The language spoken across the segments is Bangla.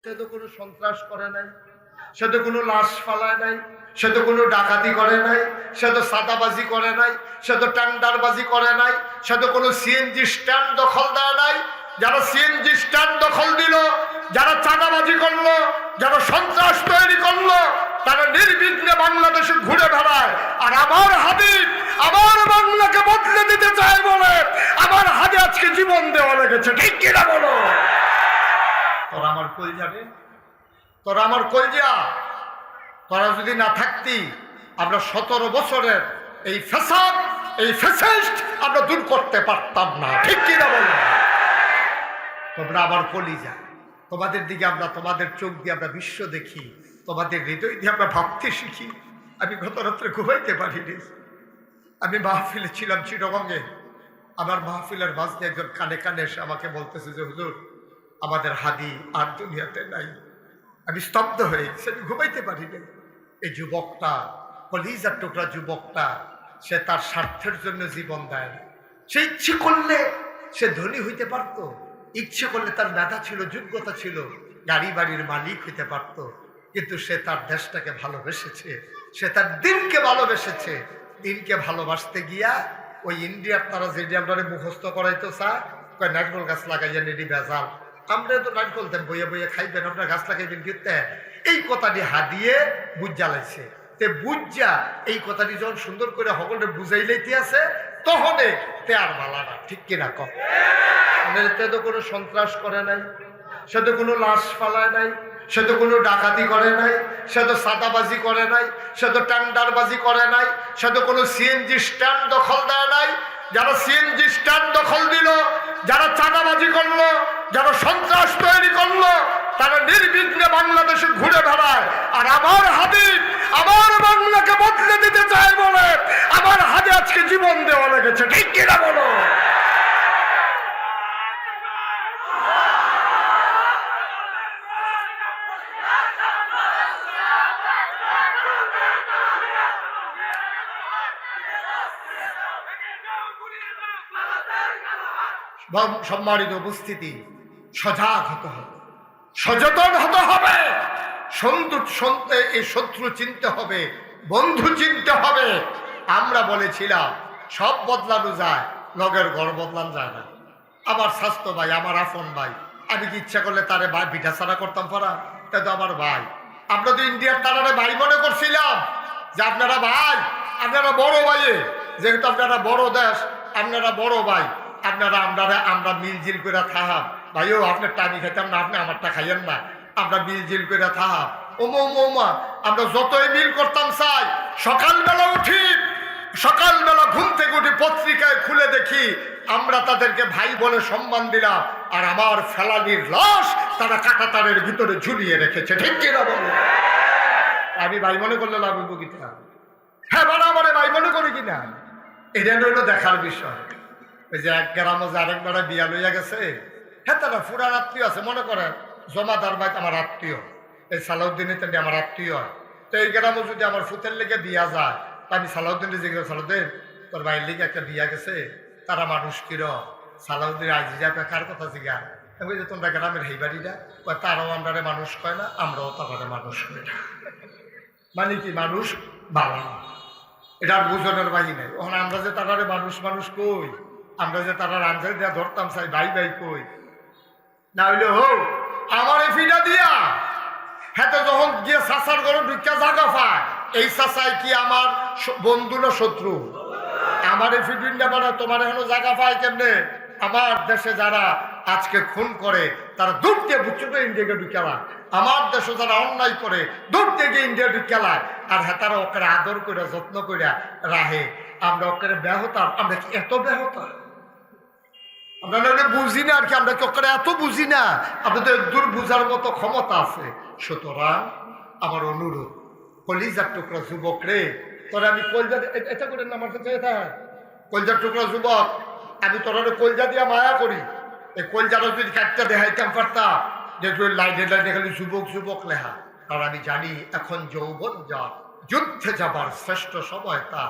সে তো কোনো সন্ত্রাস করে নাই, সে তো কোনো লাশ ফালায় নাই, সে তো কোনো ডাকাতি করে নাই, সে তো সাদাবাজি করে নাই, সে তো টেন্ডারবাজি করে নাই, সে তো কোনো সিএনজি স্ট্যান্ড দখল দেয় নাই। যারা সিএনজি স্ট্যান্ড দখল দিল, যারা চাঁদাবাজি করলো, যারা সন্ত্রাস তৈরি করলো, তারা নির্বিঘ্নে বাংলাদেশে ঘুরে বেড়ায়। আর আমার হাবিব আমার বাংলাকে বদলে দিতে চায় বলে আমার হাতে আজকে জীবন দেওয়া লেগেছে। ঠিক কিনা বলো? তোরা আমার কই যাবে, তোরা আমার কলজা, তোরা যদি না থাকতি আমরা 17 বছরের এই ফ্যাসাদ, এই ফ্যাসিস্ট আমরা দূর করতে পারতাম না। ঠিক কিনা বলো? তোমরা আমার কলিজা, তোমাদের দিকে আমরা, তোমাদের চোখ দিয়ে আমরা বিশ্ব দেখি, তোমাদের হৃদয় দিয়ে আমরা ভাবতে শিখি। আমি গত রাত্রে ঘুমাইতে পারিনি। আমি মাহফিলে ছিলাম চিটাগংয়ে। আমার মাহফিলের মাঝে একজন কানে কানে এসে আমাকে বলতেছে যে হুজুর, আমাদের হাদি আর দুনিয়াতে নাই। আমি স্তব্ধ হয়ে গেছি, আমি ঘুমাইতে পারিনি। এই যুবকটা, কলিজার টুকরা যুবকটা, সে তার স্বার্থের জন্য জীবন দেয় না। সে ইচ্ছে করলে সে ধনী হইতে পারত, ইচ্ছে করলে তার মেধা ছিল, যোগ্যতা ছিল, গাড়ি বাড়ির মালিক হইতে পারত, কিন্তু সে তার দেশটাকে ভালোবেসেছে, সে তার দিনকে ভালোবেসেছে। দিনকে ভালোবাসতে গিয়া ওই ইন্ডিয়ার তারা যেটি আমরা মুখস্থ করাইতো চায়, কয় নারকেল গাছ লাগাইয়া নেডি বেজাল, আমরা তো নারকেল দেন বইয়ে বইয়ে খাইবেন, আপনার গাছ লাগাইবেন কিনতে, এই কথাটি হাদিয়ে বুঝ জ্বালাইছে। তে বুঝা এই কথাটি যখন সুন্দর করে সকলে বুঝাই লাইতে আছে, তখনে তে আর ভালা না। ঠিক কিনা কম? সে তো কোনো সন্ত্রাস করে নাই, সে তো কোনো লাশ ফালায় নাই, সে তো কোনো ডাকাতি করে নাই, সে তো সাদাবাজি করে নাই, সে তো টেন্ডারবাজি করে নাই, সে তো কোনো সিএনজি স্ট্যান্ড দখল দেয় নাই। যারা সিএনজি স্ট্যান্ড দখল দিল, যারা চাঁদাবাজি করলো, যারা সন্ত্রাস তৈরি করলো, তারা নির্বিঘ্নে বাংলাদেশে ঘুরে বেড়ায়। আর আমার হাবিব আমার বাংলাকে বদলে দিতে চায় বলে আমার হাতে আজকে জীবন দেওয়া লেগেছে। ঠিক কিনা বলো? সম্মানিত উপস্থিতি, সজাগ হতে হবে, সচেতন হতে হবে, এই শত্রু চিনতে হবে, বন্ধু চিনতে হবে। আমরা বলেছিলাম সব বদলানো যায়, লগের ঘর বদলানো যায় না। আমার স্বাস্থ্য ভাই, আমার আপন ভাই, আমি কি ইচ্ছা করলে তারে ভাই ভিটা ছাড়া করতাম পারা? তা তো আমার ভাই। আমরা তো ইন্ডিয়ার তারারে ভাই মনে করছিলাম যে আপনারা ভাই, আপনারা বড় ভাইয়ে, যেহেতু আপনারা বড় দেশ, আপনারা বড় ভাই, আপনারা আমরা মিলজিল করে থাহাম। ভাইও আপনার টানি খেতাম না, আপনি আমারটা খাইয়েন না, আমরা মিলজিল করে থাহাম। ওমা আমরা যতই মিল করতাম চাই, সকালবেলা উঠি, সকালবেলা ঘুম থেকে উঠি, পত্রিকায় খুলে দেখি আমরা তাদেরকে ভাই বলে সম্মান দিলাম, আর আমার ফেলানির লাশ তারা কাঁটাতারের ভিতরে ঝুলিয়ে রেখেছে। ঠিক কিনা বলো? আমি ভাই মনে করলে লাভ হইব কিনা? হ্যাঁ, বরাবরে ভাই মনে করি কিনা, এটা হইলো দেখার বিষয়। ওই যে এক গ্রামে যে আরেক বেড়া বিয়া লইয়া গেছে, হ্যাঁ তারা ফুরার আত্মীয় আছে, মনে করেন জমাদার ভাই আমার আত্মীয়, এই সালাউদ্দিনের তেমনি আমার আত্মীয়। তো এই গ্রামে যদি আমার ফুতের লেগে বিয়া যায়, তা আমি সালাউদ্দিনের জিজ্ঞেস, সালাউদ্দিন তোর ভাইয়ের লিগে একটা বিয়া গেছে, তারা মানুষ কির? সালাউদ্দিন আইজি যাবে কার কথা জিগা? আমি যে তোমরা গ্রামের হেই বাড়িটা, তারাও আমরা মানুষ কয় না, আমরাও তারা মানুষ করি না। মানে কি মানুষ বাবা, এটা বুঝনের বাহি নাই। ওখানে আমরা যে তারা মানুষ মানুষ কই, আমরা যে তারা আনসার দিয়া ধরতাম চাই ভাই ভাই কই, না হইলে হোক আমার এই ফিটা দিয়া হ্যাঁ যখন গিয়ে চাষার ঘরে ঢুকিয়া জাগা পায়, এই চাষায় কি আমার বন্ধু না শত্রু? আমার এই ফিডিনটা মানে তোমার এখনো জায়গা পায় কেমনে? আমার দেশে যারা আজকে খুন করে তারা দূর দিয়ে বুঝছো তো ইন্ডিয়াকে ঢুকেলায়, আমার দেশে যারা অন্যায় করে দূর থেকে ইন্ডিয়া ঢুকেলায়, আর হ্যাঁ তারা ওকে আদর করে যত্ন করে রাহে। আমরা ওকে ব্যাহতার, আমরা কি এত ব্যাহতার? আমরা বুঝি না আর কি, আমরা কি ওকে এত বুঝি না? আপনাদের দূর বুঝার মতো ক্ষমতা আছে। সুতরাং আমার অনুরোধ, কলিজার টুকরা যুবক রে, তোরা আমি কলজা এটা করে না, আমার কাছে কলজার টুকরা যুবক, আমি তোরা কলজা দিয়া মায়া করি। এই কলজাটা যদি কাটটা দেখাইতাম পারতাম, দেখলো লাইনে লাইনে খালি যুবক যুবক লেখা। কারণ আমি জানি এখন যৌবন যা, যুদ্ধে যাবার শ্রেষ্ঠ সময় তা,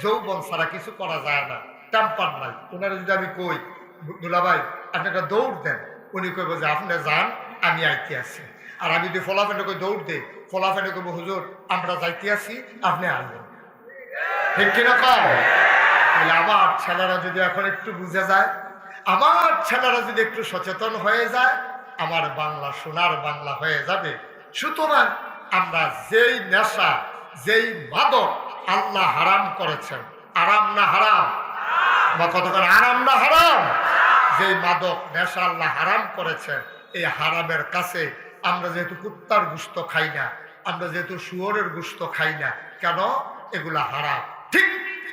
যৌবন ছাড়া কিছু করা যায় না, টেম্পার নাই। ওনারা যদি আমি কই দুলাভাই আপনি একটা দৌড় দেন, উনি কইব যে আপনি যান, আমি আইতে আছি। আর আমি যদি ফলাফেনকে দৌড় দে, ফলাফেনে কব হুজুর আমরা যাইতে আসি, আপনি আনবেন। ঠিক কিনা কম? তাহলে আমার ছেলেরা যদি এখন একটু বুঝে যায়, আমার ছেলেরা যদি একটু সচেতন হয়ে যায়, আমার বাংলা সোনার বাংলা হয়ে যাবে। সুতরাং আমরা যেই নেশা, যেই মাদক আল্লাহ হারাম করেছেন, আরাম না হারাম, বা কতক্ষণ আরাম না হারাম, যেই মাদক নেশা আল্লাহ হারাম করেছেন, এই হারামের কাছে আমরা যেহেতু কুত্তার গোশত খাই না, আমরা যেহেতু শুয়োরের গোশত খাই না, কেন? এগুলা হারাম। ঠিক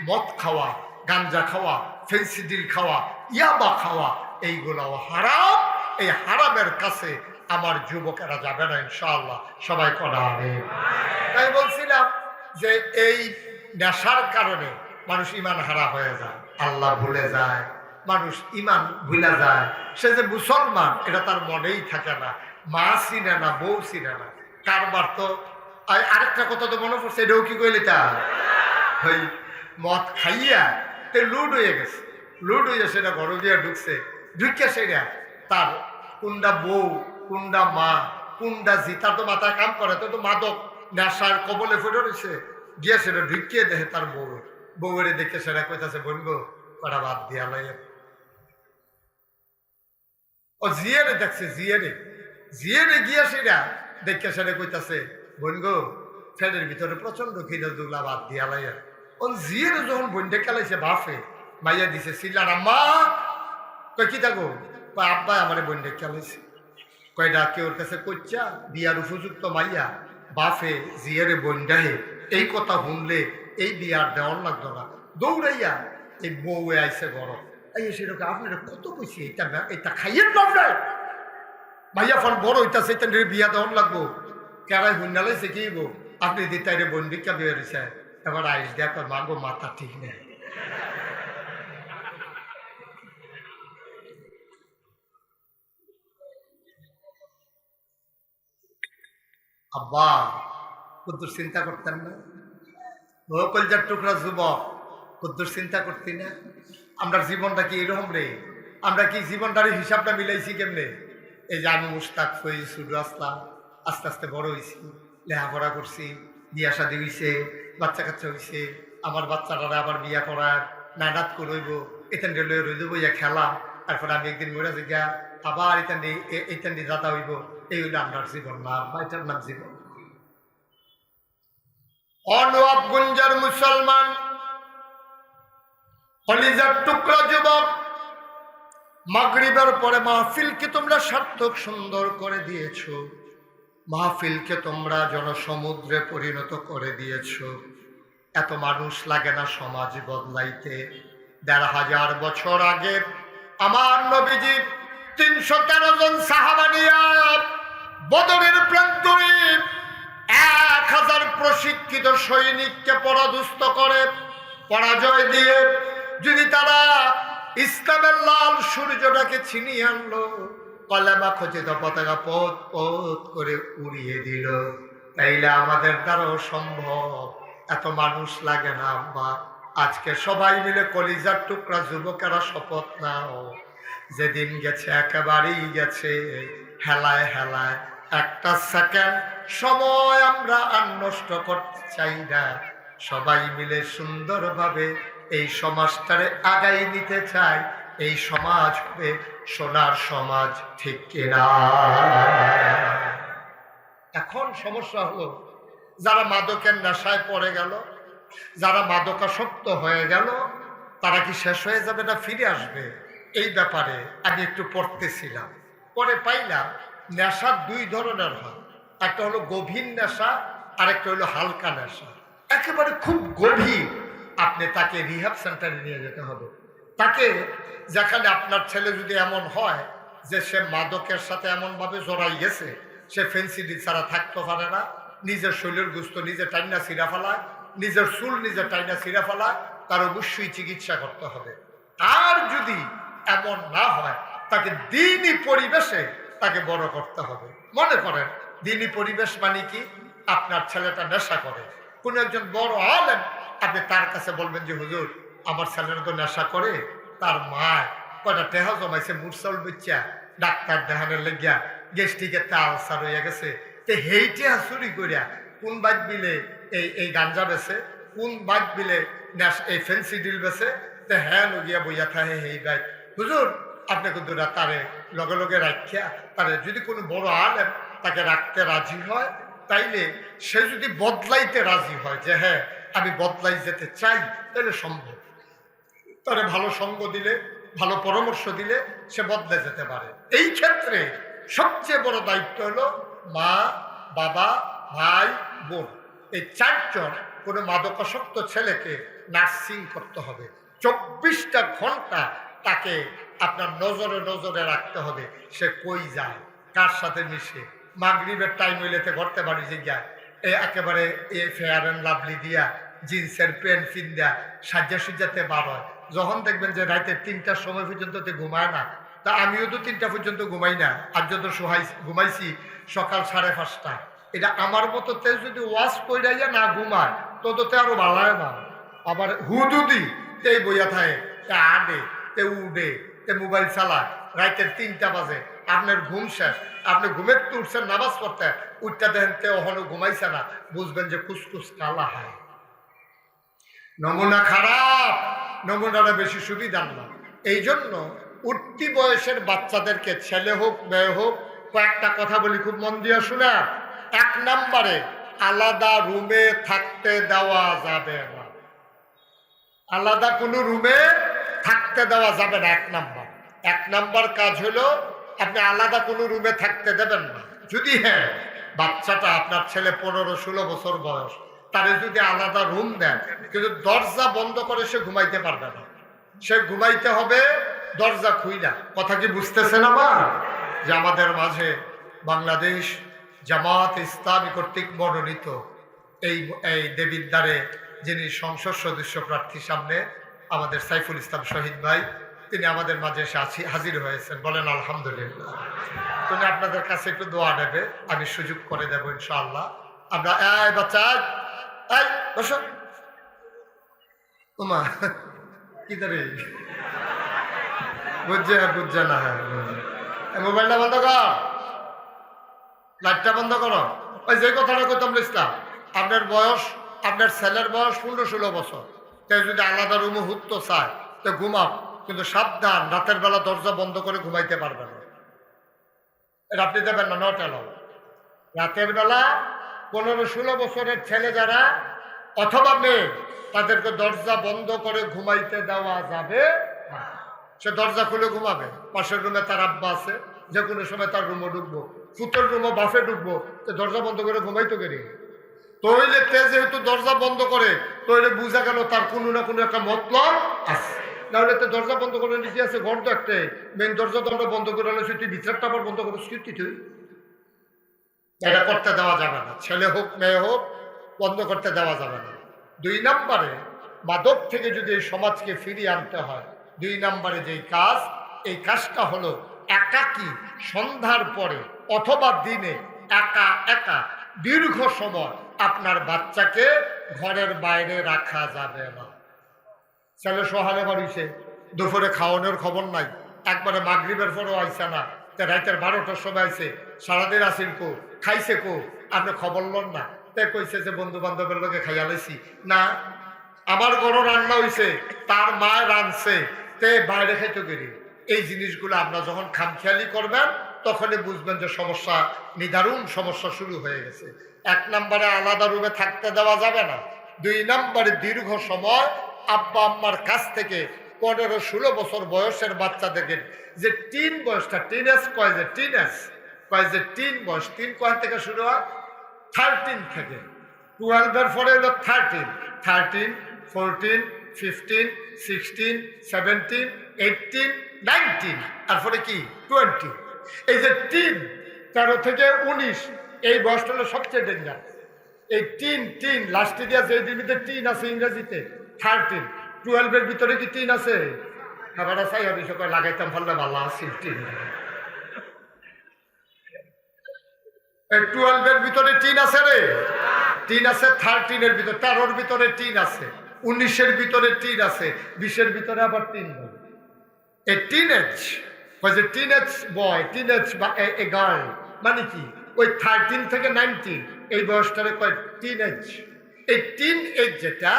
মদ খাওয়া, গাঞ্জা খাওয়া, ফেন্সিডিল খাওয়া, ইয়াবা খাওয়া, এইগুলাও হারাম। এই হারামের কাছে আমার যুবকেরা যাবে না ইনশাআল্লাহ। সবাই করা হবে। তাই বলছিলাম যে এই নেশার কারণে মানুষ ইমান হারা হয়ে যায়, আল্লাহ ভুলে যায়, মানুষ ইমান ভুলে যায়। সে যে মুসলমান এটা তার মনেই থাকে না, মা চিনে না, বউ চিনে না। কারবার তো আরেকটা কথা তো মনে পড়ছে, এটাও কি কইলি তা ওই মদ খাইয়া তে লুড হয়ে গেছে, লুড হইয়া সেটা ঘরে দিয়ে ঢুকছে, ঢুকিয়া সেটা তার কোনটা বউ, কোনটা মা, কোনটা জি, তার তো মাথায় কাম করে, তো মাদক নেশার কবলে ফুটে রয়েছে, গিয়া সেটা ঢুকিয়ে দেখে তার বউয়ের দেখে সেটা কইতাছে বলবো কটা বাদ দিয়া লাগে। ও জিয়ারে দেখছে, জিয়ারে গিয়া সেটা দেখে সেটা কইতাছে বনগো ফ্যানের ভিতরে প্রচন্ড খিদে দুগলা বাদ দিয়া লাগে। ও জিয়ারে যখন বন্ডে খেলাইছে বাফে মাইয়া দিছে সিলার আম্মা, কই কি থাকো, আব্বা আমার বন্ডে খেলাইছে, কয়টা কেউর কাছে কইচা বিয়ার উপযুক্ত মাইয়া বাফে জিয়ারে বন্ডাহে। এই কথা শুনলে এই বিয়ার দেওয়ার লাগতো না, দৌড়াইয়া এই বউ আইসে গরম এই সেরকম আপনারা কত কইছি এটা খাইয়ে নাই মাইয়া ফল বড় হইতাছে, এটা বিয়া দেওয়ার লাগবো, কেরাই হুন্ডালাইছে কি গো আপনি দিতাইরে বন্ডিকা বিয়ে রয়েছে, এবার আইস দেখ মাগো মাথা ঠিক নেই। আব্বা কদ্দুর চিন্তা করতেন না? ও কলজার টুকরা যুবক, কদ্দুর চিন্তা করতি না? আমরা জীবনটা কি এরকম রে? আমরা কি জীবনটার হিসাবটা মিলাইছি কেমনে? এই যে আমি মুস্তাক ফইজ শুরু আসলাম, আস্তে আস্তে বড় হয়েছি, লেখাপড়া করছি, বিয়া শাদী হয়েছে, বাচ্চা কাচ্চা হয়েছে, আমার বাচ্চাটারা আবার বিয়া করার নানাত করইব, এখান লয়ে রইল বইয়া খেলা, তারপরে আমি একদিন মরে গিয়া আবার এখান দাদা হইব। এই হইল আপনার জীবন না, এটার নাম জীবন। অনওয়াবগঞ্জের মুসলমান কলিজার টুকরা যুবক, মাগরিবের পরে মাহফিলকে তোমরা সার্থক সুন্দর করে দিয়েছ, মাহফিলকে তোমরা জনসমুদ্রে পরিণত করে দিয়েছ। এত মানুষ লাগে না সমাজ বদলাইতে? ১৫০০ বছর আগে আমার নবীজি ৩১৩ জন সাহাবা নিয়া বদরের প্রান্তরে ১০০০ প্রশিক্ষিত সৈনিককে পরাদুষ্ট করে পরাজয় দিয়ে যদি তারা ইসলামের লাল সূর্যটাকে ছিনিয়ে আনলো, কলেমা খচিত পতাকা পথ পথ করে উড়িয়ে দিল, তাইলে আমাদের দ্বারাও সম্ভব। এত মানুষ লাগে না আব্বা। আজকে সবাই মিলে কলিজার টুকরা যুবকেরা শপথ নাও, যেদিন গেছে একেবারেই গেছে, হেলায় হেলায় একটা সেকেন্ড সময় আমরা আর নষ্ট করতে চাই না। সবাই মিলে সুন্দরভাবে এই সমাজটারে আগাই নিতে চাই। এই সমাজ হবে সোনার সমাজ, ঠিক কিনা? এখন সমস্যা হলো যারা মাদকের নেশায় পড়ে গেল, যারা মাদকাসক্ত হয়ে গেল, তারা কি শেষ হয়ে যাবে না ফিরে আসবে? এই ব্যাপারে আমি একটু পড়তেছিলাম, পরে পাইলাম নেশা দুই ধরনের হয়। একটা হলো গভীর নেশা, আরেকটা হলো হালকা নেশা। একেবারে খুব গভীর, আপনি তাকে রিহ্যাব সেন্টারে নিয়ে যেতে হবে। তাকে যেখানে আপনার ছেলে যদি এমন হয় যে সে মাদকের সাথে এমনভাবে জড়াই গেছে, সে ফেন্সিডিল ছাড়া থাকতে পারে না, নিজের শরীরের গুস্ত নিজে টাইনা ছিঁড়া ফেলায়, নিজের চুল নিজে টাইনা ছিঁড়া ফেলায়, তার অবশ্যই চিকিৎসা করতে হবে। আর যদি এমন না হয়, তাকে দিনই পরিবেশে তাকে বড় করতে হবে। মনে করেন দিনই পরিবেশ মানে কি? আপনার ছেলেটা নেশা করে, কোন একজন বড় আলেম, আপনি তার কাছে বলবেন যে হুজুর আমার ছেলেটা তো নেশা করে, তার মা কয়টা টেহা জমাইছে মুরসাল বেচ্চা ডাক্তার দেখানোর লেগিয়া, গ্যাস্ট্রিকের তা আলসার হয়ে গেছে, তে হেইটে চুরি করিয়া কোন বাইক বিলে এই গাঞ্জা বেছে, কোন বাইক বিলে এই ফেন্সি ডিল বেছে, তে হ্যাঁ লগিয়া বইয়া থাকে হেই বাইক। হুজুর আপনি কিন্তু তারে লগে লগে রাখিয়া তারে যদি কোনো বড় আলেম তাকে রাখতে রাজি হয়, তাইলে সে যদি বদলাইতে রাজি হয় যে হ্যাঁ আমি বদলাই যেতে চাই, তাহলে সম্ভব। তারে ভালো সঙ্গ দিলে, ভালো পরামর্শ দিলে সে বদলে যেতে পারে। এই ক্ষেত্রে সবচেয়ে বড় দায়িত্ব হলো মা, বাবা, ভাই, বোন, এই চারজন কোনো মাদকাসক্ত ছেলেকে নার্সিং করতে হবে। 24টা ঘন্টা তাকে আপনার নজরে নজরে রাখতে হবে। সে কই যায়, কার সাথে মিশে, মাগরিবের টাইম হইলেতে ঘরতে বাড়ি যে যায় একেবারে ফেয়ার অ্যান্ড লাভলি দিয়া জিন্সের প্যান্ট ফিন দেয়া সাজ্জা সুজাতে বার হয়। যখন দেখবেন যে রাতে 3টার সময় পর্যন্ত ঘুমায় না, তা আমিও তো 3টা পর্যন্ত ঘুমাই না, আর যত ঘুমাইছি সকাল 5:30। এটা আমার মতো তে যদি ওয়াশ কইরাইয়া না ঘুমায় তততে আরো ভালো না। আবার হুদুদি তেই বইয়া থাকে, তে আডে, তে উডে, তে মোবাইল চালায়, রাতের 3টা বাজে, আপনার ঘুম শেষ, আপনি ঘুমের তো উঠছেন নামাজ পড়তে, উঠটা দেখেন তে ওখানে ঘুমাইছে না, বুঝবেন যে কুসকুস কালা হয়। নমুনা খারাপ, নমুনাটা বেশি সুবিধার না। এই জন্য উঠতি বয়সের বাচ্চাদেরকে, ছেলে হোক মেয়ে হোক, কয়েকটা কথা বলি, খুব মন দিয়ে শুনে। 1 নম্বরে আলাদা রুমে থাকতে দেওয়া যাবে না। আলাদা কোনো রুমে থাকতে দেওয়া যাবে না। 1 নম্বর কাজ হলো আপনি আলাদা কোনো রুমে থাকতে দেবেন না। যদি হ্যাঁ বাচ্চাটা আপনার ছেলে 15-16 বছর বয়স, তারে যদি আলাদা রুম দেন, কিন্তু দরজা বন্ধ করে সে ঘুমাইতে পারবে না। সে ঘুমাইতে হবে দরজা খুইলা। কথা কি বুঝতেছেন আমার? যে আমাদের মাঝে বাংলাদেশ জামাত ইসলামী কর্তৃক মনোনীত এই দেবিদ্বারে যিনি সংসদ সদস্য প্রার্থী সামনে আমাদের সাইফুল ইসলাম শহীদ ভাই, তিনি আমাদের মাঝে এসে হাজির হয়েছেন। বলেন আলহামদুলিল্লাহ। তুমি আপনাদের কাছে একটু দোয়া নেবে, আমি সুযোগ করে দেবো ইনশাআল্লাহ। আমরা এই বাচ্চা এই বসো, ওমা কি ধরে বুঝছে না। হ্যাঁ মোবাইলটা বন্ধ কর, লাইটটা বন্ধ করো। ওই যে কথাটা কইতাম ইসলাম, আপনার বয়স, আপনার ছেলের বয়স 15-16 বছর, তাই যদি আলাদা রুমে হুত্তো চায় তো ঘুমাও, কিন্তু সাবধান, রাতের বেলা দরজা বন্ধ করে ঘুমাইতে পারবে না। এটা আপনি দেবেন না, নট অ্যালাউড। রাতের বেলা 15-16 বছরের ছেলে যারা অথবা মেয়ে, তাদেরকে দরজা বন্ধ করে ঘুমাইতে দেওয়া যাবে না। সে দরজা খুলে ঘুমাবে। পাশের রুমে তার আব্বা আছে, যে কোনো সময় তার রুমে ঢুকবো, ফুটোর রুমে বাফে ঢুকবো, তো দরজা বন্ধ করে ঘুমাইতো কেন? তইলে তে যেহেতু দরজা বন্ধ করে, তইলে বুঝা গেল তার কোনো না কোনো একটা মতলব আছে। নাহলে তো দরজা বন্ধ করে নিচে আছে, ঘর তো একটাই, মেন দরজা তো আমরা বন্ধ করে আলো, তুই ভিতরটা আবার বন্ধ করে স্কৃতি তুই। এটা করতে দেওয়া যাবে না, ছেলে হোক মেয়ে হোক, বন্ধ করতে দেওয়া যাবে না। 2 নম্বরে মাদক থেকে যদি এই সমাজকে ফিরিয়ে আনতে হয়, 2 নম্বরে যেই কাজ, এই কাজটা হলো একাকী সন্ধ্যার পরে অথবা দিনে একা একা দীর্ঘ সময় আপনার বাচ্চাকে ঘরের বাইরে রাখা যাবে না। ছেলে সহালে বাড়িছে, দুপুরে খাওয়ানোর খবর নাই, একবারে মাগরিবের পরেও আইসে না, রাতের 12টার সময় আইসে, সারাদিন আসিল কো, খাইছে কো, আপনি খবর লন না, তে কইছে যে বন্ধু বান্ধবের লোকে খাইয়া লাইছি না, আমার গরু রান্না হইছে, তার মা রাঁধছে, তে বাইরে খাইতে গেলি। এই জিনিসগুলো আপনারা যখন খামখেয়ালি করবেন, তখনই বুঝবেন যে সমস্যা, নিদারুণ সমস্যা শুরু হয়ে গেছে। 1 নম্বরে আলাদা রুমে থাকতে দেওয়া যাবে না। 2 নম্বরে দীর্ঘ সময় আব্বা আম্মার কাছ থেকে 15-16 বছর বয়সের বাচ্চাদেরকে, যে টিন বয়সটা, টিনেজ কয় যে টিনেজ কয় যে টিন বয়স, 3 কয় থেকে শুরু হয়? 13 থেকে। 12-এর পরে হলো 13, 14, 15, 16, 17, 18, 19, তারপরে কি 20। এই যে 13 থেকে 19, এই বয়সটা হলো সবচেয়ে ডেঞ্জার। এই টিন লাস্টে দিয়া যে দিবিতে টিন আছে ইংরেজিতে 13, 12-এর ভিতরে কি টিন আছে? খাবারটা চাই আমি সকাল লাগাইতাম, ভালো ভালো আছে টিন। 12-এর ভিতরে টিন আছে রে, টিন আছে 13-এর ভিতরে, 13-এর ভিতরে টিন আছে, 19-এর ভিতরে টিন আছে, 20-এর ভিতরে আবার টিন নেই। A teenage was a teenage boy, teenage a girl মানে কি ওই 13 থেকে 19 এই বয়সটারে কয় টিন এজ। এই টিন এজ যেটা,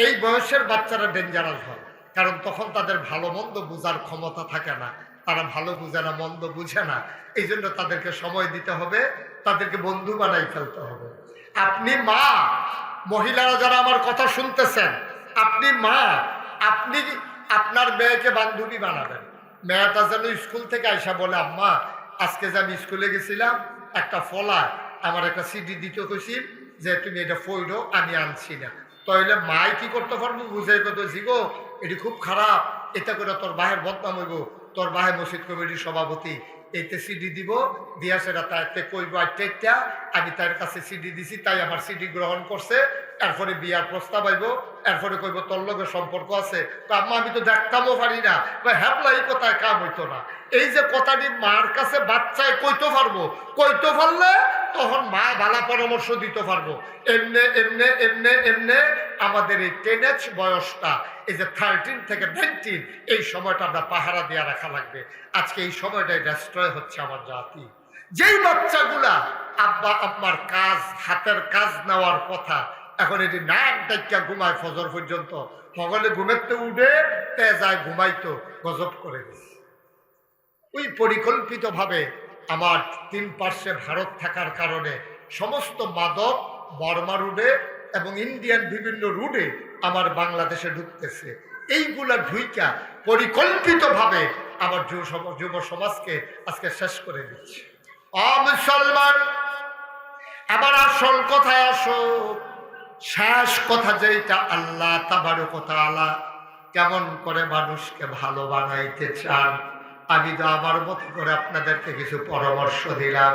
এই বয়সের বাচ্চারা ডেঞ্জারাস হয়, কারণ তখন তাদের ভালো মন্দ বোঝার ক্ষমতা থাকে না, তারা ভালো বুঝে না, মন্দ বুঝে না। এই জন্য তাদেরকে সময় দিতে হবে, তাদেরকে বন্ধু বানাই ফেলতে হবে। আপনি মা, মহিলারা যারা আমার কথা শুনতেছেন, আপনি মা, আপনি আপনার মেয়েকে বান্ধবী বানাবেন। মেয়েটা যেন স্কুল থেকে আইসা বলে, আম্মা আজকে যে আমি স্কুলে গেছিলাম, একটা ফলা আমার একটা সিডি দিতে কইছিল যে তুমি এটা ফইরো, আমি আনছি না। তাহলে মাই কি করতে পারবো, বুঝাই কত জিগো এটি খুব খারাপ, এটা করে তোর বাহের বদনাম হইব, তোর বাহে মসজিদ কমিটির সভাপতি এতে সিডি দিব, দিয়া সেটা তাইতে কইব আইটা, আমি তার কাছে সিডি দিছি, তাই আমার সিডি গ্রহণ করছে, এরপরে বিয়ার প্রস্তাব আইব, এরপরে কইব তোর লগে সম্পর্ক আছে। তো আম্মা আমি তো দেখতামও পারি না, হ্যাপলাই কোথায় কাম হইতো না। এই যে কথাটি মার কাছে বাচ্চায় কইতে পারবো, কইতে পারলে তখন মা ভালো পরামর্শ দিতে পারবো। এমনে এমনে এমনে এমনে আমাদের এই টিনেজ বয়সটা, এই যে 13 থেকে 19, এই সময়টা আমরা পাহারা দিয়ে রাখা লাগবে। আজকে এই সময়টাই ডিস্ট্রয় হচ্ছে আমার জাতি। যেই বাচ্চাগুলা আব্বা আম্মার কাজ, হাতের কাজ নেওয়ার কথা, এখন এটি নাক ডাইকা ঘুমায় ফজর পর্যন্ত, সকালে ঘুমেতে উঠে তে যায় ঘুমাইতো, গজব করে দিচ্ছে। ওই পরিকল্পিতভাবে আমার 3 পার্শ্বে ভারত থাকার কারণে সমস্ত মাদক বর্মা রুটে এবং ইন্ডিয়ান বিভিন্ন রুটে আমার বাংলাদেশে ঢুকতেছে। এইগুলা ঢুইকা পরিকল্পিতভাবে আমার যুব সমাজকে আজকে শেষ করে দিচ্ছে। মুসলমান, আবার আসল কথায় আসো। শেষ কথা যেটা, আল্লাহ তাবারক ওয়া তাআলা কেমন করে মানুষকে ভালো বানাইতে চান, আমি তো আমার মতো করে আপনাদেরকে কিছু পরামর্শ দিলাম।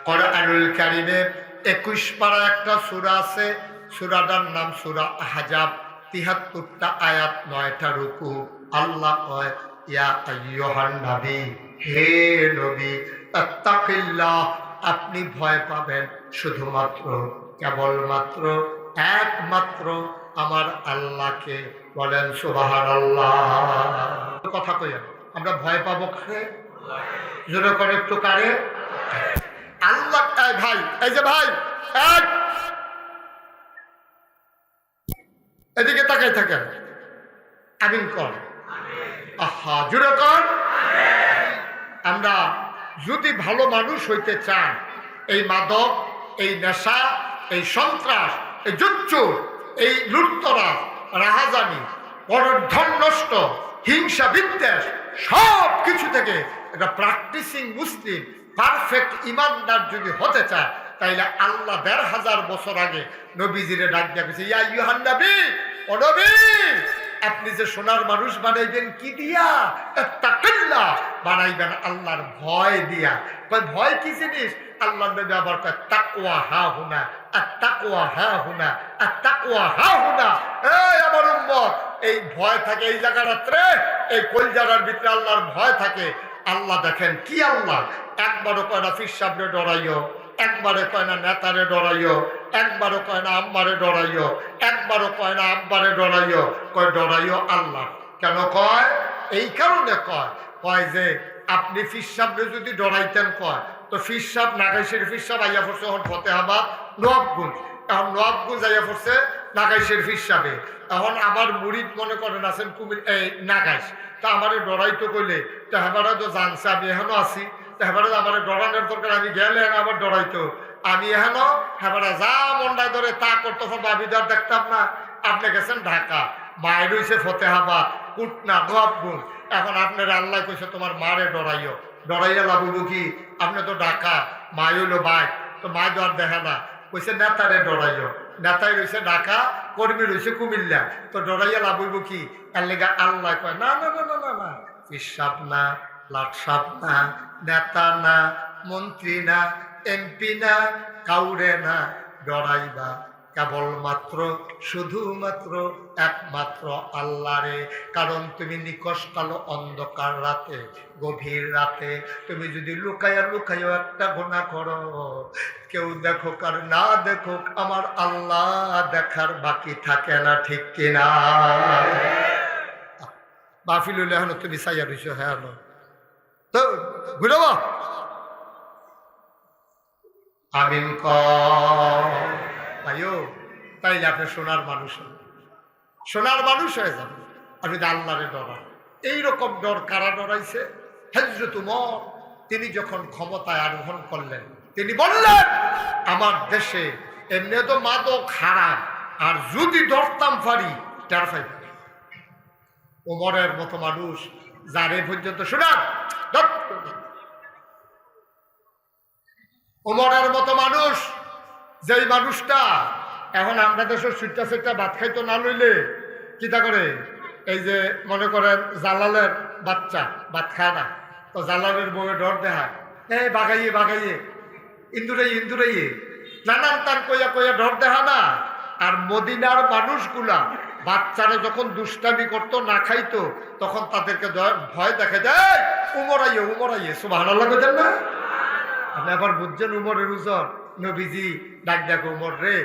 কোরআনুল কারীমে 21 পারা একটা সূরা আছে, সূরাটার নাম সূরা আহজাব, 73টা আয়াত, 9টা রুকু। আল্লাহ কয়, ইয়া আইয়ুহান নবী, হে নবী, তাত্তাকিল্লাহ, আপনি ভয় পাবেন শুধুমাত্র, কেবলমাত্র, একমাত্র আমার আল্লাহকে। বলেন সুবহানাল্লাহ। কথা কইয়া আমরা ভয় পাবো কারে? জোরে করে একটু কারে? আল্লাহ। ভাই, এই যে ভাই, এদিকে তাকাই থাকেন, আমিন কর। আহা, জোরে কর। আমরা যদি ভালো মানুষ হইতে চান, এই মাদক, এই নেশা, এই সন্ত্রাস, এই যুদ্ধ, এই লুটতরা, রাহাজানি, পরধন নষ্ট, হিংসা বিদ্বেষ, সব কিছু থেকে একটা প্র্যাকটিসিং মুসলিম, পারফেক্ট ইমানদার যদি হতে চায়, তাইলে আল্লাহ ১৫০০ বছর আগে নবীজিরে ডাক দিয়া গেছে, ইয়া আইয়ুহান নবী, ও নবী, আপনি যে সোনার মানুষ বানাইবেন কি দিয়া? তাকওয়াল্লাহ, বানাইবেন আল্লাহর ভয় দিয়া। কয় ভয় কি জিনিস? আল্লাহ নবী আবার কয়, তাকওয়া হা হুনা, আর তাকওয়া হা হুনা, আর তাকওয়া হা হুনা। এই আমার উম্মত, এই ভয় থাকে এই জায়গাটাতে, এই কলজারার ভিতরে আল্লাহর ভয় থাকে। আল্লাহ দেখেন কি, আল্লাহ একবারও কয় না ফির সামনে ডরাইও, একবারে কয় না নেতারে ডরাইও, একবারও কয় না আম্মারে ডরাইও, একবারও কয় না আব্বারে ডরাইও, কয় ডরাইও আল্লাহ। কেন কয়? এই কারণে কয় যে আপনি ফির সামনে যদি ডরাইতেন, কয় তো ফির সাহেব, নাগাইশের ফির সাহেব আইয়া পড়ছে এখন ফতেহাবাদ নবাবগঞ্জ, এখন নবাবগঞ্জ আইয়া পড়ছে নাগাইশের ফির সাহেবে। এখন আমার মুরিদ মনে করেন আছেন কুমির, এই নাগাইশ, তা আমারে ডরাইতো কইলে তো হেবারা তো জানছে আমি এখনো আছি, তো হেবারা আমার ডরানোর দরকার, আমি গেলে আবার ডরাইতো, আমি এখনো হেবারা যা মন্ডায় ধরে তা করতে পারবো, আমি তো আর দেখতাম না। আপনি গেছেন ঢাকা, মায়ের হইছে ফতেহাবাদ, কুটনা, নবাবগঞ্জ, এখন আপনার আল্লাহ কইছে তোমার মারে ডরাইও। ডরাইয়া লাভ কি? আপনি তো ঢাকা, মাই হইলো বাইক, তো মায় তো আর দেখে না, কইছে নেতারে ডরাইও। নেতাই রয়েছে ঢাকা, কর্মী রয়েছে কুমিল্লা, তো ডরাইয়া লাভ হইব কি? এর লেগে আল্লাহ কয়, না না না না না না, পিসাব না, লাটসাপ না, নেতা না, মন্ত্রী না, এমপি না, কাউরে না ডরাইবা, কেবলমাত্র, শুধুমাত্র, একমাত্র আল্লাহরে। কারণ তুমি নিকষ কালো অন্ধকার রাতে, গভীর রাতে তুমি যদি লুকাইয়া লুকাইয়া একটা গুনাহ করো, কেউ দেখুক আর না দেখুক, আমার আল্লাহ দেখার বাকি থাকে না, ঠিক কিনা? মাহফিল হইলে এখন তুমি চাইয়া রইছো, হ্যাঁ তো ঘুরবা আমিন ক ভাইও, তাইলে আপনি সোনার মানুষ হন, সোনার মানুষ হয়ে যাবে। আপনি তো আল্লাহরে ডরান। এইরকম ডর কারা ডরাইছে? হযরত উমর তিনি যখন ক্ষমতায় আরোহণ করলেন, তিনি বললেন আমার দেশে এমনি তো মাদক হারাম, আর যদি ধরতাম পারি টের পাইতাম। উমরের মতো মানুষ যারে পর্যন্ত শোনান, উমরের মতো মানুষ, যেই মানুষটা এখন আমরা দেশের সুট্টা সুট্টা ভাত খাইতো না লইলে কিতা করে, এই যে মনে করেন জালালের বাচ্চা ভাত খায় না, তো জালালের বউয়ে ডর দেখায়, এই বাগাইয়ে বাগাইয়ে ইন্দুরাইয়ে ইন্দুরাইয়ে নানান তার কইয়া কইয়া ডর দেখা না। আর মদিনার মানুষগুলা বাচ্চারা যখন দুষ্টামি করতো না খাইতো, তখন তাদেরকে ভয় দেখা যায়, উমরাইয়ে উমরাইয়ে সুবহানাল্লাহ কইতেন না? আপনি আবার বুঝছেন উমরের উজর। নবীজি ডাক ডাক উমর রে,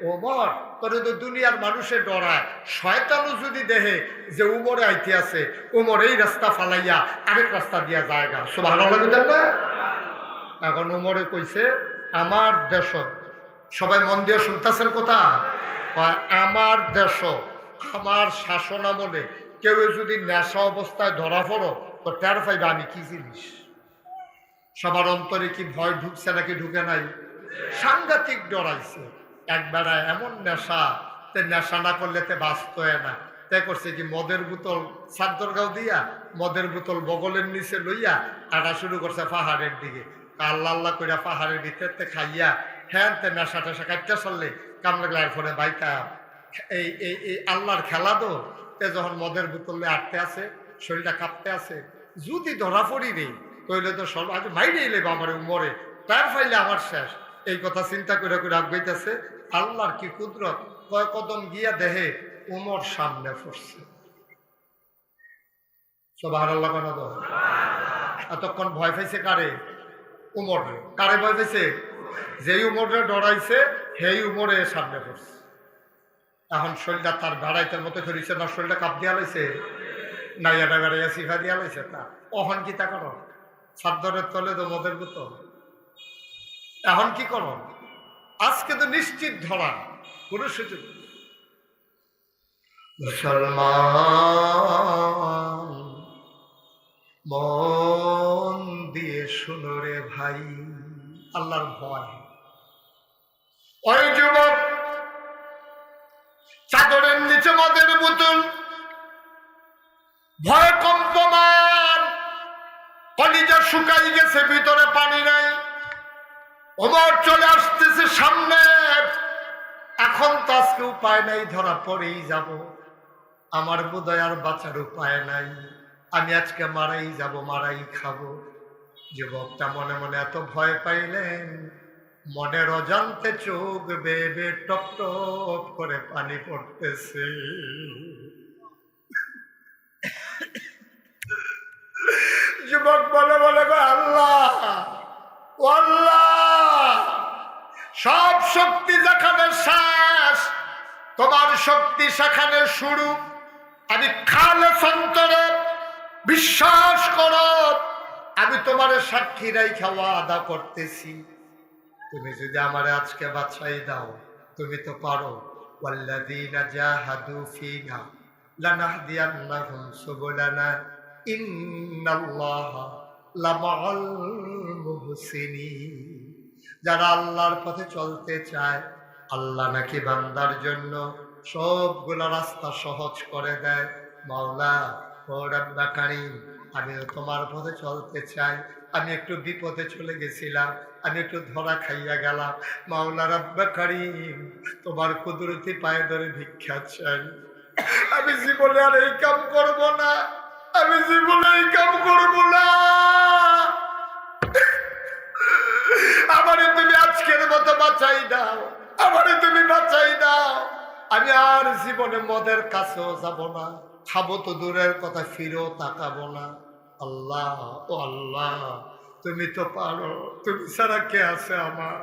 ওমর তোর তো দুনিয়ার মানুষে ডরায়, শয়তানও যদি দেখে যে উমরে আইতে আছে, উমর এই রাস্তা ফালাইয়া আরেক রাস্তা দিয়া জায়গা। সুবহানাল্লাহ কইতেন না? এখন উমরে কইছে আমার দেশ, সবাই মন দিয়ে শুনতেছেন কথা, আমার দেশ আমার শাসন আমলে কেউ যদি নেশা অবস্থায় ধরা পড়ো তো টের পাইবে আমি কি জিনিস। সবার অন্তরে কি ভয় ঢুকছে নাকি ঢুকে নাই? সাংঘাতিক ডরাইছে। একবেলা এমন নেশা, তে নেশা না করলে তে বাঁচত না। তে করছে কি, মদের বোতল চাদরগাঁও দিয়া মদের বোতল বগলের নিচে লইয়া আটা শুরু করছে পাহাড়ের দিকে। আল্লাহ আল্লাহ কইরা পাহাড়ের ভিতরতে খাইয়া হ্যাঁ তে নেশা টেশা কাটতে চললে কাম লাগলে ফোনে বাইতা এই এই এই আল্লাহর খেলা তো। তে যখন মদের বোতলে আটতে আছে, শরীরটা কাঁপতে আছে, যদি ধরা পড়ি রে কইলে তো সব আজ মাইরে এলে আমার উমরে তার ফাইলে আমার শেষ। এই কথা চিন্তা করে করে আগাইতেছে। আল্লাহর কি কুদরত, কয় কদম গিয়া দেহে উমর সামনে পড়ছে। সুবহানাল্লাহ কেন তো? এতক্ষণ ভয় পাইছে কারে? উমর। কারে ভয় পাইছে? যেই উমরে ডরাইছে সেই উমরে সামনে পড়ছে। এখন শরীরটা তার বেড়াইতের মতো করেছে না, শরীরটা কাপ দিয়া লাইছে, নাইয়াটা বেড়াইয়া শিখা দিয়া লাইছে। তা অহন কি তা করো? সাদ্দরের তলে তো মদের বোতল। এখন কি করো? আজকে তো নিশ্চিত ধরা কোন সুযোগ। মুসলমান মন দিয়ে শুনো রে ভাই, আল্লাহর ভয়। ওই যুবক চাদরের নিচে মদের বোতল, ভয় কম্পমান, কলিজা শুকাই গেছে, ভিতরে পানি নাই। ওমর চলে আসতেছে সামনে। এখন তো আজকে উপায় নাই, ধরা পড়েই যাব। আমার বোধহয় আর বাঁচার উপায় নাই, আমি আজকে মারাই যাব, মারাই খাবো। যুবকটা মনে মনে এত ভয় পাইলেন, মনের অজান্তে চোখ বেবে টপ টপ করে পানি পড়তেছে। যুবক বলে বলে গো আল্লাহ, ও আল্লাহ, সব শক্তি যেখানে শেষ, তোমার শক্তি সেখানে শুরু। আমি খালেস অন্তরে বিশ্বাস করো, আমি তোমার সাক্ষী রাইখা ওয়াদা করতেছি, তুমি যদি আমার আজকে বাঁচাই দাও, তুমি তো পারো। ওয়াল্লাযীনা জাহাদু ফীনা লানাহদিয়ান্নাহুম সুবুলানা ইন্নাল্লাহা লামাআল মুহসিনিন। যারা আল্লাহর পথে চলতে চায়, আল্লাহ নাকি বান্দার জন্য সবগুলো রাস্তা সহজ করে দেয়। মাওলা ও রব্বা কারীম, আমি তোমার পথে চলতে চাই, আমি একটু বিপদে চলে গেছিলাম, আমি একটু ধরা খাইয়া গেলাম, মাওলা রব্বা কারীম তোমার কুদরতি পায়ে ধরে ভিক্ষা চাই। আমি জীবনে আর এই কাম করব না, আমি জীবনে এই কাম করব না। আমারে তুমি আজকের মতো বাঁচাই দাও, আমারে তুমি বাঁচাই দাও। আমি আর জীবনে মদের কাছেও যাব না, খাবো তো দূরের কথা, ফিরেও তাকাবো না। আল্লাহ ও আল্লাহ, তুমি তো পারো, তুমি ছাড়া কে আছে আমার?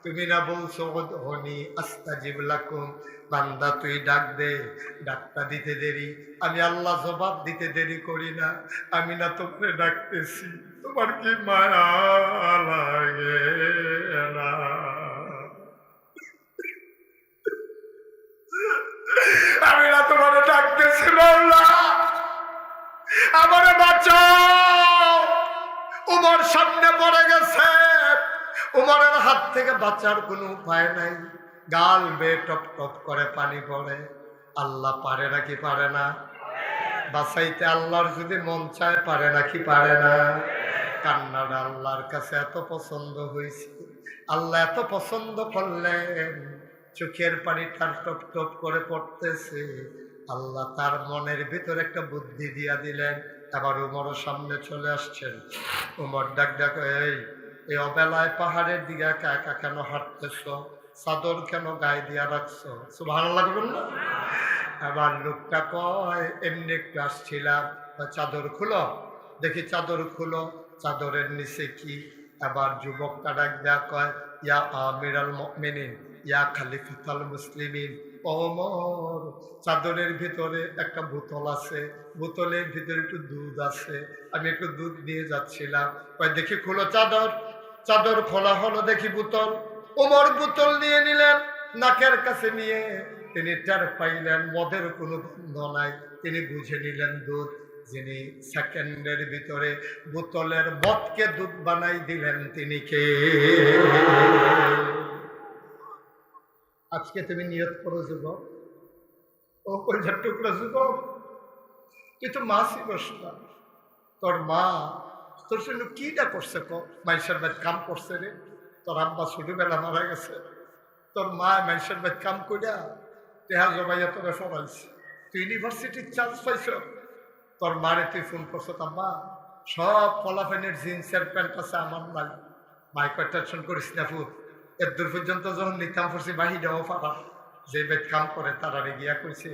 তুমি না বলছো উদউনি আস্তাজিব লাকুম, বান্দা তুই ডাক দে, ডাকটা দিতে দেরি, আমি আল্লাহ জবাব দিতে দেরি করি না। আমি না তোমারে ডাকতেছি, তোমার কি মায়া লাগে না? সামনে পড়ে গেছে। উমরের হাত থেকে বাঁচার কোনো উপায় নাই। গাল বেয়ে টপ টপ করে পানি পড়ে। আল্লাহ পারে নাকি পারে না? বাঁচাইতে আল্লাহর যদি মন চায় পারে নাকি পারে না? কান্নাটা আল্লাহর কাছে এত পছন্দ হয়েছে, আল্লাহ এত পছন্দ করলেন, চোখের পানি তার টপ টপ করে পড়তেছে। আল্লাহ তার মনের ভিতরে একটা বুদ্ধি দিয়া দিলেন। আবার উমরের সামনে চলে আসছেন। উমর ডাক ডাক, এই অবেলায় পাহাড়ের দিকে একা একা কেন হাঁটতেছ? চাদর কেন গায়ে দিয়া রাখছো? সুবহানাল্লাহ বলুন না। আবার লোকটা কয়, এমনি একটু আসছিলাম, চাদর খুলো। দেখি চাদর খুলো, চাদরের নিচে কি? আবার যুবকটা ডাক দেয়া কয়, ইয়া আমিরাল মুমিনিন, ইয়া খলিফাতুল মুসলিমিন, ওমর, চাদরের ভিতরে একটা বোতল আছে, বোতলের ভিতরে একটু দুধ আছে, আমি একটু দুধ নিয়ে যাচ্ছিলাম। কয় দেখি খুলো চাদর। চাদর খোলা হলো, দেখি বোতল। ওমর বোতল নিয়ে নিলেন, নাকের কাছে নিয়ে তিনি টের পাইলেন মদের কোনো গন্ধ নাই। তিনি বুঝে নিলেন দুধ। যিনি সেকেন্ডের ভিতরে বোতলের মদকে দুধ বানাই দিলেন তিনি কে? আজকে তুমি নিয়ত করো যুবক, ও কলিজার টুকরা যুবক, তুই তো মা ছিলস না। তোর মা তোর জন্য কিটা করছে? মানুষের বাড়ি কাম করছে রে। তোর আব্বা ছোটবেলা মারা গেছে, তোর মা মানুষের বাড়ি কাম করিয়া টেহা জমাইয়া তোরা সরাইছে। তুই ইউনিভার্সিটির চান্স পাইছ, তোর মারে তুই ফোন করছো, তার মা সব ফলাফেনের জিন্সের প্যান্ট আছে, আমার নাই। মাইকে টেনশন করিস না ফুট, এর দূর পর্যন্ত যখন নিতাম করছি বাহিরেও পারা যে বেদ কাম করে তারা গিয়া কইছে,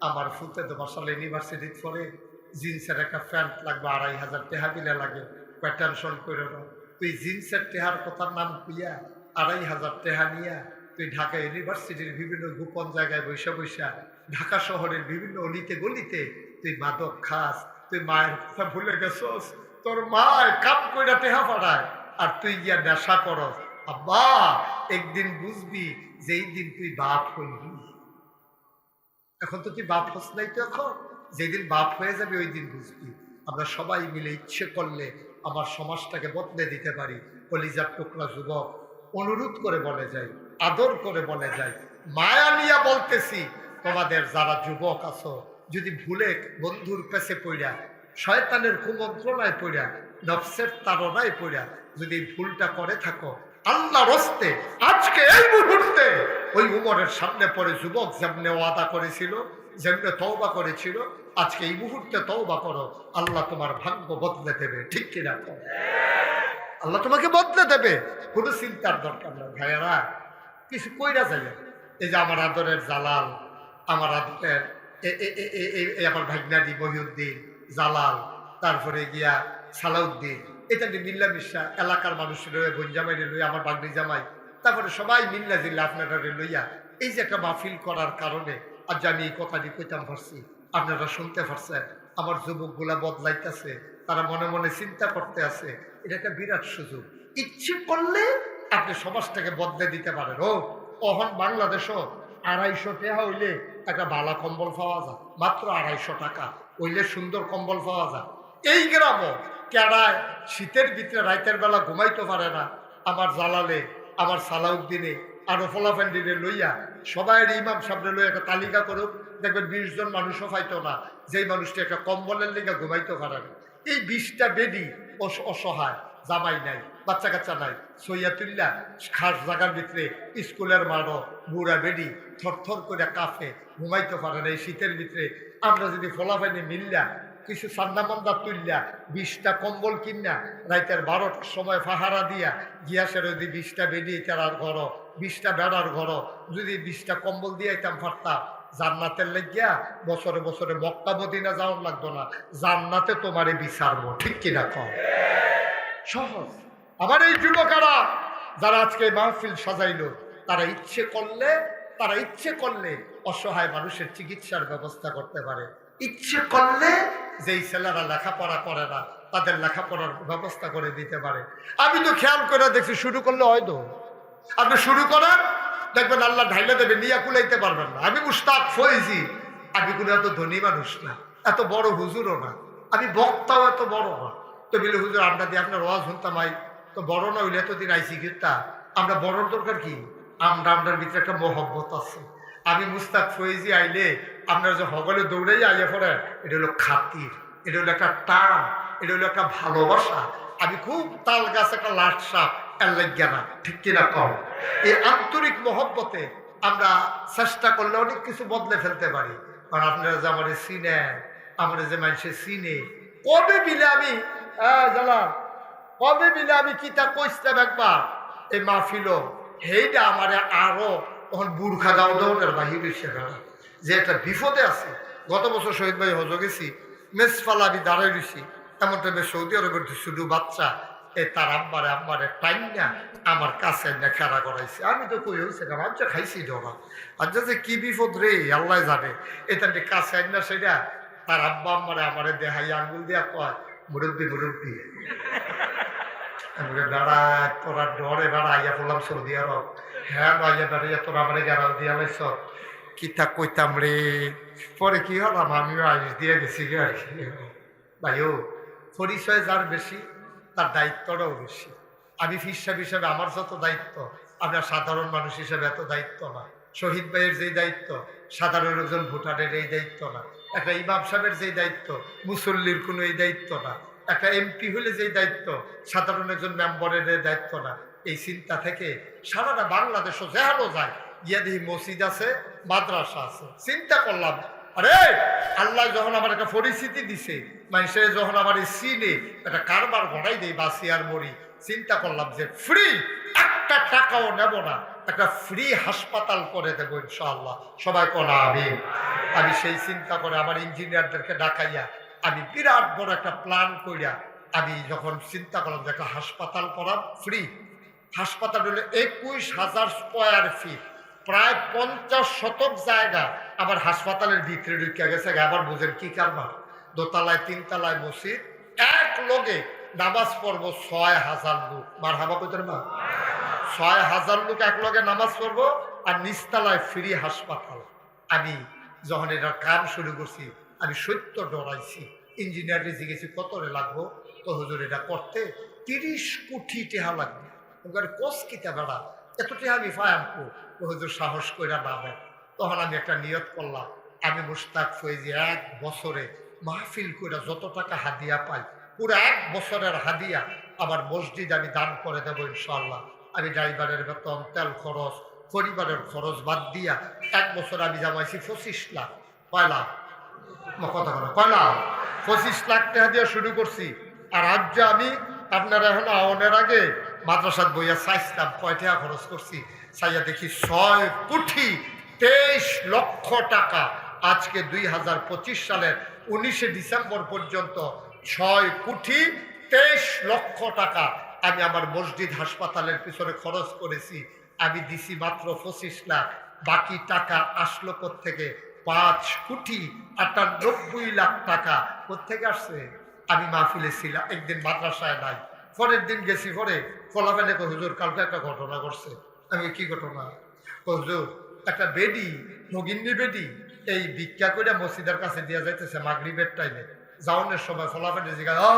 আমার ফুতে তো মাসাল্লাহ ইউনিভার্সিটি পরে জিন্সের একটা প্যান্ট লাগবে, ২৫০০ টেহা দিলে লাগে। টেনশন করে না, তুই জিন্সের টেহার কথার নাম কুইয়া ২৫০০ টেহা নিয়া তুই ঢাকা ইউনিভার্সিটির বিভিন্ন গোপন জায়গায় বৈশা বৈশা ঢাকা শহরের বিভিন্ন অলিতে গলিতে তুই মাদক খাস। তুই মায়ের কথা ভুলে গেছস, তোর মায় কাম কইরা টেহা পাঠায় আর তুই গিয়া নেশা করস। আব্বা একদিন বুঝবি যে এই দিন তুই বাপ হইবি। এখন তো তুই বাপ হস নাই, তো এখন যেদিন বাপ হয়ে যাবে ওই দিন বুঝবি। আমরা সবাই মিলে ইচ্ছে করলে আমার সমাজটাকে বদলে দিতে পারি। কলিজার টুকরা যুবক, অনুরোধ করে বলে যাই, আদর করে বলে যাই, মায়া নিয়া বলতেছি, তোমাদের যারা যুবক আছো, যদি ভুলে বন্ধুর পেছে পড়া, শয়তানের কুমন্ত্রণায় পড়া, নফসের তাড়নায় পড়া যদি ভুলটা করে থাকো, আল্লাহ রস্তে আজকে এই মুহূর্তে ওই উমরের সামনে পড়ে যুবক যেমনে ওয়াদা করেছিল, যেমনে তওবা করেছিল, আজকে এই মুহূর্তে তওবা করো, আল্লাহ তোমার ভাগ্য বদলে দেবে। ঠিক কিনা? আল্লাহ তোমাকে বদলে দেবে, কোনো চিন্তার দরকার নেই। ভাইয়ারা কিছু কইরা যাবে। এই যে আমার আদরের জালাল, আমার আদরের আমার ভাগনাডি মহিউদ্দিন জালাল, তারপরে গিয়া সালাউদ্দিন, এটা মিল্লা মিশা এলাকার মানুষের লইয়া, বঞ্জামাই লইয়া, আমার বাগনি জামাই, তারপরে সবাই মিল্লা জিল্লা আপনারা লইয়া এই যে একটা মাহফিল করার কারণে আজ আমি এই কথাটি কইতাম পারছি, আপনারা শুনতে পারছেন। আমার যুবকগুলা বদলাইতেছে, তারা মনে মনে চিন্তা করতে আছে। এটা একটা বিরাট সুযোগ। ইচ্ছে করলে আপনি সমাজটাকে বদলে দিতে পারেন। অহন বাংলাদেশও ২৫০ টাকা হইলে একটা ভালো কম্বল পাওয়া যায়, মাত্র ২৫০ টাকা হইলে সুন্দর কম্বল পাওয়া যায়। এই গ্রামও কেড়ায় শীতের ভিতরে রাতের বেলা ঘুমাইতে পারে না। আমার জালালে, আমার সালাউদ্দিনে, আরো ফলাফেন্ডিনে লইয়া সবাই ইমাম সামনে লইয়া একটা তালিকা করুক, দেখবেন ২০ জন মানুষও পাইতো না যেই মানুষটি একটা কম্বলের লিগা ঘুমাইতে পারে না। এই ২০টা বেডি অসহায়, জামাই নাই, বাচ্চা কাচ্চা নাই, সৈয়াতুল্লা খাস জায়গার ভিতরে, স্কুলের মাঠও বুড়া বেডি থরথর করে কাফে, ঘুমাইতে পারে না এই শীতের ভিতরে। আমরা যদি ফলাফাইনি মিললা কিছু সান্দামন্দা তুললা ২০টা কম্বল কিনা রাইতের ১২টার সময় ফাহারা দিয়া গিয়াসের যদি ২০টা বেডি তার ঘর, ২০টা বেড়ার ঘর, যদি ২০টা কম্বল দিয়াইতাম পারতাম, জান্নাতের লেগিয়া বছরে বছরে মক্কা মদিনা যাওয়ার লাগতো না, জান্নাতে তোমারে বিচারবো। ঠিক কিনা কম? সহজ। আমার এই যুবকেরা যারা আজকে মাহফিল সাজাইল, তারা ইচ্ছে করলে অসহায় মানুষের চিকিৎসার ব্যবস্থা করতে পারে। ইচ্ছে করলে যেই ছেলেরা লেখাপড়া করে না তাদের লেখাপড়ার ব্যবস্থা করে দিতে পারে। আমি তো খেয়াল করে দেখছি, শুরু করলে হয়তো আপনি শুরু করেন, দেখবেন আল্লাহ ঢাইলে দেবে, নিয়ে কুলাইতে পারবেন না। আমি মুস্তাক ফয়েজি, আমি কোনো এত ধনী মানুষ না, এত বড় হুজুরও না, আমি বক্তাও এত বড় না, তো বলে হুজুর আমরা দিয়ে আপনার ওয়াজ শুনতাম আই, তো বড় না হইলে এতদিন আইসি কিতা, আমরা বড়র দরকার কি, আমরার ভিতরে একটা মহব্বত আছে। আমি মুস্তাক ফয়েজি আইলে আপনার যে হগলে দৌড়াই আইয়া পড়ে, এটা হলো খাতির, এটা হলো একটা টান, এটা হলো একটা ভালোবাসা। আমি খুব তাল গাছ একটা লাট সাপ এর লাগিয়া না, ঠিক কিনা কম। এই আন্তরিক মহব্বতে আমরা চেষ্টা করলে অনেক কিছু বদলে ফেলতে পারি। কারণ আপনারা যে আমার চিনেন, আমার যে মানুষের চিনে, কবে বিলে আমি জানান, কবে বিলে আমি কিতা কইছিলাম একবার এই মাহফিল, সেইটা আমার আরো তখন বুর্খা গাও দৌড়ের বাহির হয়েছে যে একটা বিপদে আছে। গত বছর শহীদ ভাই হজ গেছি, মেসফালা আমি দাঁড়াই রয়েছি, এমন টাইমে সৌদি আরবের শুধু বাচ্চা তার আব্বারে টাইম না আমার কাছে না খেলা করাইছে। আমি তো কই হয়েছে কারণ আজ খাইছি ডরা, আজ যে কি বিপদ রে আল্লাহ জানে। এটা কাছে না সেটা তার আব্বা আমারে দেখাই আঙ্গুল দিয়া কয়, মুরব্বী মুরব্বী। বেড়া তোরা ডরে বেড়া আইয়া পড়লাম সৌদি আরব। হ্যাঁ আইয়া বেড়াইয়া তোরা আমার গেরাল দিয়া লাইছ, কিতা কইতাম রে। পরে কি হলাম, আমিও আইস দিয়ে গেছি গে। ভাইও পরিচয় যার বেশি তার দায়িত্বটাও বেশি। আমি ফিরসাব হিসাবে আমার যত দায়িত্ব, আমরা সাধারণ মানুষ হিসেবে এত দায়িত্ব না। শহীদ ভাইয়ের যেই দায়িত্ব, সাধারণ একজন ভোটারের এই দায়িত্ব না। একটা ইমাম সাহেবের যেই দায়িত্ব, মুসল্লির কোনো এই দায়িত্ব না। একটা এমপি হলে যেই দায়িত্ব, সাধারণ একজন মেম্বারের দায়িত্ব না। এই চিন্তা থেকে সারাটা বাংলাদেশও যেহানো যায়, গিয়া দেখি মসজিদ আছে, মাদ্রাসা আছে। চিন্তা করলাম, আরে আল্লাহ যখন আমার একটা পরিস্থিতি দিছে, মানুষের যখন আমার এই সিনে একটা কারবার ঘটাই দেয় বাসি আর মরি, চিন্তা করলাম যে ফ্রি একটা টাকাও নেব না, একটা ফ্রি হাসপাতাল করে দেবো ইনশাআল্লাহ। সবাই কলা আমি সেই চিন্তা করে আমার ইঞ্জিনিয়ারদেরকে ডাকাইয়া আমি বিরাট বড় একটা প্ল্যান করিয়া আমি যখন চিন্তা করলাম যে একটা হাসপাতাল করা ফ্রি। হাসপাতাল হলো 21,000 স্কোয়ার ফিট, প্রায় 50 শতক জায়গা আবার হাসপাতালের ভিতরে ঢুকিয়া গেছে। আবার বুঝেন কি কারবার, দোতলায় 3 তলায় মসজিদ, এক লগে নামাজ পড়বো 6,000 লোক। মার হাবা কইতেন না, 6,000 লোক এক লগে নামাজ পড়বো, আর নিচতলায় ফ্রি হাসপাতাল। আমি যখন এটার কাম শুরু করছি আমি সত্য ডরাইছি। ইঞ্জিনিয়ারে জিজ্ঞেসি কত রে লাগবো, তো হুজুর এটা করতে 30 কোটি টাকা লাগবে। কস কিতা বেড়া এত টাকা আমি ফায়ামকো, তো হুজুর সাহস কইরা নামে। তখন আমি একটা নিয়ত করলাম, আমি মুশতাক ফয়েজি 1 বছরে মাহফিল কইরা যত টাকা হাদিয়া পাই, পুরো 1 বছরের হাদিয়া আমার মসজিদ আমি দান করে দেবো ইনশাআল্লাহ। আমি ড্রাইভারের বেতন, তেল খরচ, পরিবারের খরচ বাদ দিয়া 1 বছর আমি জামাইছি 25 লাখ। কয় লাখ? কথা বলো, কয় লাখ? 25 লাখ টাকা দিয়ে শুরু করছি। আর আজ যে আমি আপনারা এখন আওয়ানের আগে মাদ্রাসার বইয়া চাইছিলাম কয় টাকা খরচ করছি, চাইয়া দেখি 6 কোটি 23 লক্ষ টাকা। আজকে 2025 সালের 19শে ডিসেম্বর পর্যন্ত 6 কোটি 23 লক্ষ টাকা আমি আমার মসজিদ হাসপাতালের পিছনে খরচ করেছি। আমি দিছি মাত্র 25 লাখ, বাকি টাকা আসলো কোত্থেকে? 5 কোটি 98 লাখ টাকা কোত্থেকে আসছে? আমি মাহফিলে ছিলাম, একদিন মাদ্রাসায় নাই, পরের দিন গেছি, পরে ফলাফেলে হুজুর কালকে একটা ঘটনা ঘটছে। আমি কি ঘটনা? হুজুর একটা বেডি, নগিন্নি বেডি এই ভিক্ষা করে মসজিদের কাছে দিয়ে যাইতেছে মাগরিবের টাইমে, যাওনের সময় ফলাফেলে জিজ্ঞাসা, ও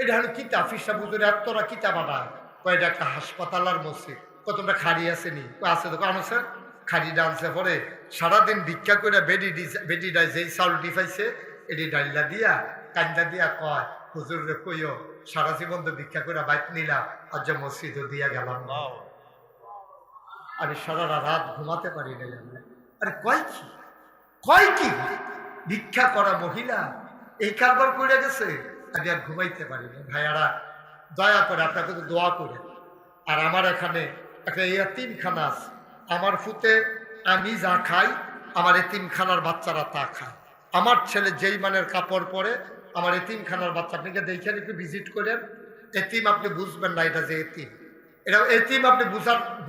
এটা হলো কিতা ফিসা বুঝুর এতটা কিতা বানায়? কয়টা একটা হাসপাতাল আর মসজিদ। তোমরা খাড়ি আসেনি? আছে দোকান আছে, খাড়ি ডানছে। পরে সারাদিন ভিক্ষা করে বেডিটা যেই চাউল ডিফাইছে এটি ডাইলা দিয়া কান্দা দিয়া কয়, হুজুর রে কইও সারা জীবন তো ভিক্ষা করে বাইক নিলাম, আর যে মসজিদও দিয়া গেলাম। আমি সারা রাত ঘুমাতে পারি না। আরে কয় কি ভিক্ষা করা মহিলা এই কারবার করে গেছে, আমি আর ঘুমাইতে পারি না। ভাইয়ারা দয়া করে আপনাকে তো দোয়া করে। আর আমার এখানে একটা এতিমখানা আছে, আমার ফুতে আমি যা খাই আমার এতিমখানার বাচ্চারা তা খায়। আমার ছেলে যেই মানের কাপড় পরে আমার এতিমখানার বাচ্চা, আপনাকে দেখেন একটু ভিজিট করেন, এতিম আপনি বুঝবেন না এটা যে এতিম, এটা এতিম আপনি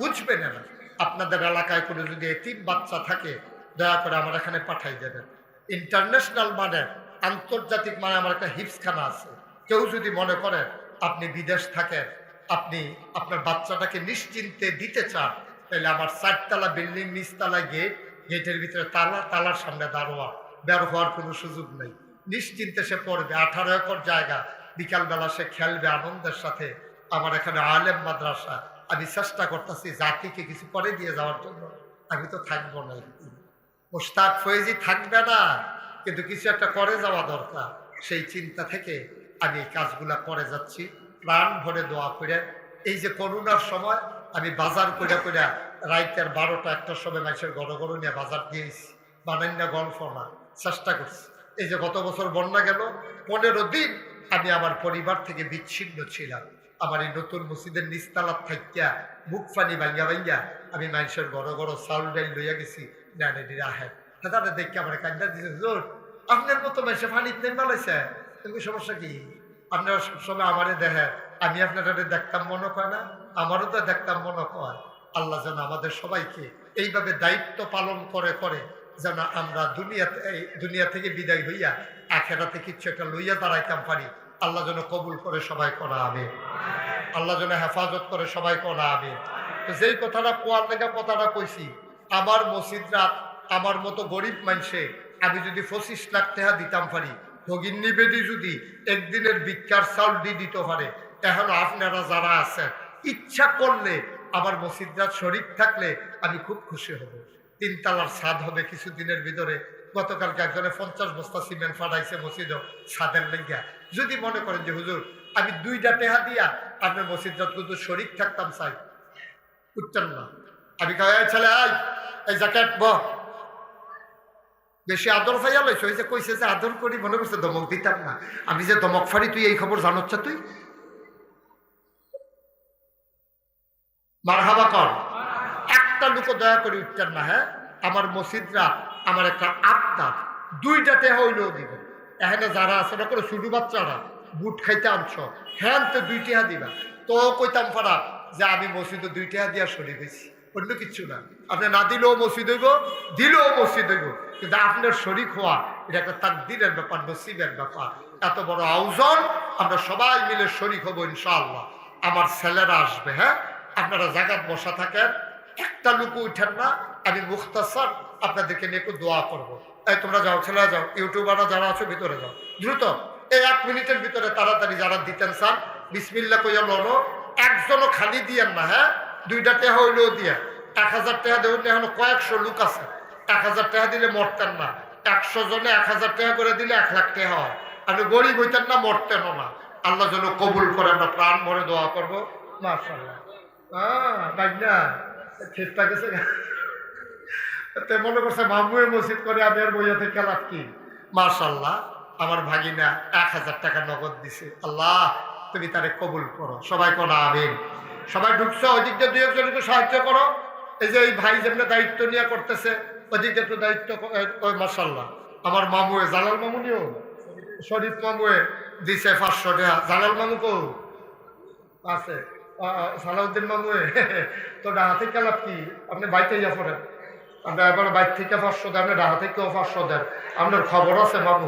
বুঝবেন না। আপনাদের এলাকায় কোনো যদি এতিম বাচ্চা থাকে দয়া করে আমার এখানে পাঠাই দেবেন। ইন্টারন্যাশনাল মানে আন্তর্জাতিক মানে আমার একটা হিপসখানা আছে। কেউ যদি মনে করেন আপনি বিদেশ থাকেন, আপনি আপনার বাচ্চাটাকে নিশ্চিন্তে দিতে চান, তাহলে আমার 4 তলা বিল্ডিং, নিচতলায় গেট, গেটের ভিতরে তালা, তালার সামনে দারোয়া, বের হওয়ার কোনো সুযোগ নেই। নিশ্চিন্তে সে পড়বে। 18 একর জায়গা, বিকালবেলা সে খেলবে আনন্দের সাথে। আমার এখানে আলেম মাদ্রাসা, আমি চেষ্টা করতেছি জাতিকে কিছু করে দিয়ে যাওয়ার জন্য। আমি তো থাকবো না, মোশতাক ফয়েজি থাকবে না, কিন্তু কিছু একটা করে যাওয়া দরকার। সেই চিন্তা থেকে আমি এই কাজগুলা করে যাচ্ছি, প্রাণ ভরে দোয়া করে। এই যে করোনার সময় আমি বাজার করে করে রাইতের 12টা 1টার সময় মানুষের গড় নিয়ে বাজার দিয়েছি, বানান্য গল্প না, চেষ্টা করছি। এই যে গত বছর বন্যা গেল, 15 দিন আমি আমার পরিবার থেকে বিচ্ছিন্ন ছিলাম। আমার এই নতুন মসজিদের নিস্তালাত থাকিয়া বুক ফানি ভাঙ্গা ভাঙ্গা আমি মানুষের গড় চাউল ডাইল লইয়া গেছি। আহে তাদের দেখে আমার কান্দা দিয়েছে, হুজুর আপনার মতো মানুষের ফানিত নেই বানাইছে, কিন্তু সমস্যা কি? আপনারা সবসময় আমারে দেখেন, আমি আপনারা দেখতাম মনে হয় না? আমারও তো দেখতাম মনে হয়। আল্লাহ যেন আমাদের সবাইকে এইভাবে দায়িত্ব পালন করে করে যেন আমরা দুনিয়া থেকে বিদায় হইয়া আখেরাতে কিছু একটা লইয়া দাঁড়াইতাম পারি। আল্লাহ যেন কবুল করে সবাই করা হবে, আল্লাহ যেন হেফাজত করে সবাই করা হবে। তো যেই কথাটা কোয়ার লেগা কথাটা কইছি, আমার মসজিদরা আমার মতো গরিব মানুষে আমি যদি 25 লাখ টাকা দিতাম পারি, ভগিনী বেদি যদি একদিনের ভিক্ষার চাউল দিয়ে দিতে পারে, এখন আপনারা যারা আছেন ইচ্ছা করলে আমার মসজিদরা শরীক থাকলে আমি খুব খুশি হব। 3 তলার ছাদ হবে কিছুদিনের ভিতরে। গতকালকে একজনে 50 বস্তা সিমেন্ট ফাটাইছে মসজিদও ছাদের লেগিয়া। যদি মনে করেন যে হুজুর আমি 2টা টাকা দিয়া আপনার মসজিদরা কিন্তু শরীক থাকতাম, চাই উঠতেন না। আমি কয় ছেলে আই এই জ্যাকেট বেশি আদর ফাইয়া লইছ, ওই যে কইছে যে আদর করি, মনে করছে দমক দিতাম না। আমি যে দমক ফারি, তুই এই খবর জানোচ্ছ? তুই মারহাবা কর। একটা লোক দয়া করে উঠতেন না। হ্যাঁ, আমার মসজিদরা আমার একটা আবদার, 2টা টাকা হইলেও দিব। এখানে যারা আছে না করে শুধু বাচ্চারা বুট খাইতে আনছ, হ্যাঁ তো 2 টাকা দিবা। তো কইতাম পারা যে আমি মসজিদে 2 টাকা দিয়া শরীর হয়েছি, অন্য কিচ্ছু না। আপনি না দিলেও মসজিদ হইব, দিলেও মসজিদ হইব, কিন্তু আপনার শরীক হওয়া এটা একটা তাকদীরের ব্যাপার, নসিবের ব্যাপার। এত বড় আয়োজন, আমরা সবাই মিলে শরীক হবো ইনশাআল্লাহ। আমার ছেলেরা আসবে। হ্যাঁ, আপনারা জায়গায় বসা থাকেন, একটা লোক উঠেন না। আমি মুখতাসার আপনাদেরকে নিয়ে একটু দোয়া করবো। এই তোমরা যাও, ছেলেরা যাও, ইউটিউবাররা যারা আছো ভিতরে যাও দ্রুত। এই 1 মিনিটের ভিতরে তাড়াতাড়ি যারা দিতেন চান বিসমিল্লাহ কইয়া লড়ো। একজনও খালি দিয়েন না। হ্যাঁ, 2টা টাকা হইলেও দিয়া। 1000 টাকা দেবেন, এখনো কয়েকশো লোক আছে। 1000 টাকা দিলে মরতেন না। 100 জনে 1000 টাকা করে দিলে 1 লাখ টাকা হয়। আপনি গরিব হইতেন না, মরতেনও না। আল্লাহ যেন কবুল করে, আমরা প্রাণ ভরে দোয়া করবো। মাশাআল্লাহ। ঠিকঠাক আছে। মনে করছে মামুয়ে মসজিদ করে আমি আর বইয়া থেকে লাভ কি? মাশাআল্লাহ, আমার ভাগিনা 1000 টাকা নগদ দিছে। আল্লাহ তুমি তারে কবুল করো। সবাই কোন আমিন। সবাই ঢুকছো, ওইদিক দিয়ে 2-1 জনকে সাহায্য করো। এই যে এই ভাই যেমন দায়িত্ব নিয়ে করতেছে, ওইদিকে একটু দায়িত্ব। ওই মাশাআল্লাহ, আমার মামুয়ে জালাল মামুনিও, শরীফ মামুয়ে দিছে 500 টাকা। জালাল মামু কো আছে? সালাউদ্দিন মামুয়ে তো ডাহা থেকে লাভ কি? আপনি বাইতে ইয়া করেন, আপনি এবার বাইর থেকে 500 দেন, আপনি ডাহা থেকেও 500 দেন। আপনার খবর আছে মামু?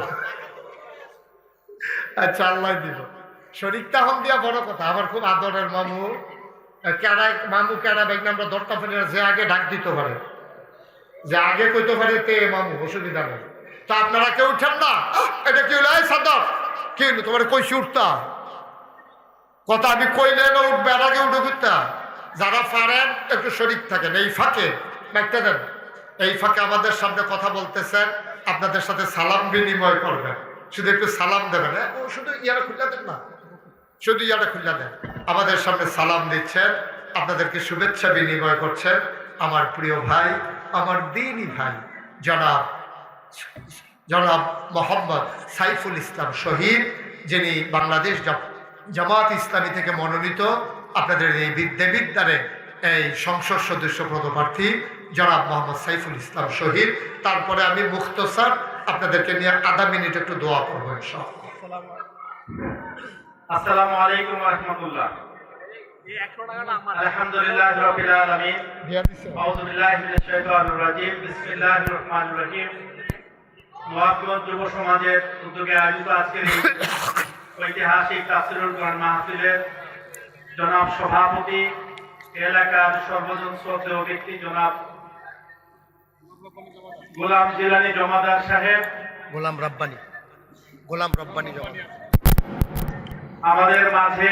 আচ্ছা, আল্লাহ দিব। শরীরটা হন দিয়া বড় কথা। আমার খুব আদরের মামু। কেডা মামু কেডা বেগনা আমরা দরকার ফেলে যে আগে ডাক দিতে পারে, যে আগে কইতে পারে তে মামু, অসুবিধা নেই। তা আপনারা কেউ উঠেন না? এটা কি হলো? এই সাদর কি হলো? তোমার কইছি উঠতা কথা, আমি কইলে না উঠবে, আর আগে উঠে উঠতা। যারা পারেন একটু শরীক থাকেন। এই ফাঁকে দেখতে দেন, এই ফাঁকে আমাদের সামনে কথা বলতেছেন, আপনাদের সাথে সালাম বিনিময় করবেন। শুধু একটু সালাম দেবেন। হ্যাঁ, শুধু ইয়ারা খুললা দেন না, শুধু ইয়ারা খুললা দেন। আমাদের সামনে সালাম দিচ্ছেন, আপনাদেরকে শুভেচ্ছা বিনিময় করছেন আমার প্রিয় ভাই, আমার দিনই ভাই জনাব মোহাম্মদ সাইফুল ইসলাম শহীদ, যিনি বাংলাদেশ জামাত ইসলামী থেকে মনোনীত আপনাদের এই দেবিদ্বারে এই সংসদ সদস্য পদপ্রার্থী জনাব মোহাম্মদ সাইফুল ইসলাম শহীদ। তারপরে আমি মুখতসার আপনাদেরকে নিয়ে আধা মিনিট একটু দোয়া করবো ইনশাআল্লাহ। আসসালামু আলাইকুম ওয়া রাহমাতুল্লাহ। আলহামদুলিল্লাহি রাব্বিল আলামিন। আউযু বিল্লাহি মিনাশ শাইতানির রাজীম। বিসমিল্লাহির রহমানির রহিম। মুআক্কিদ যুব সমাজের উদ্যোগে আয়োজিত আজকের এই ঐতিহাসিক তাফসীরুল কোরআন মাহফিলের জনাব সভাপতি, এলাকার সর্বজন শ্রদ্ধেয় ব্যক্তি জনাব গোলাম জিলানী জমাদার সাহেব, গোলাম রব্বানী জমাদার, আমাদের মাঝে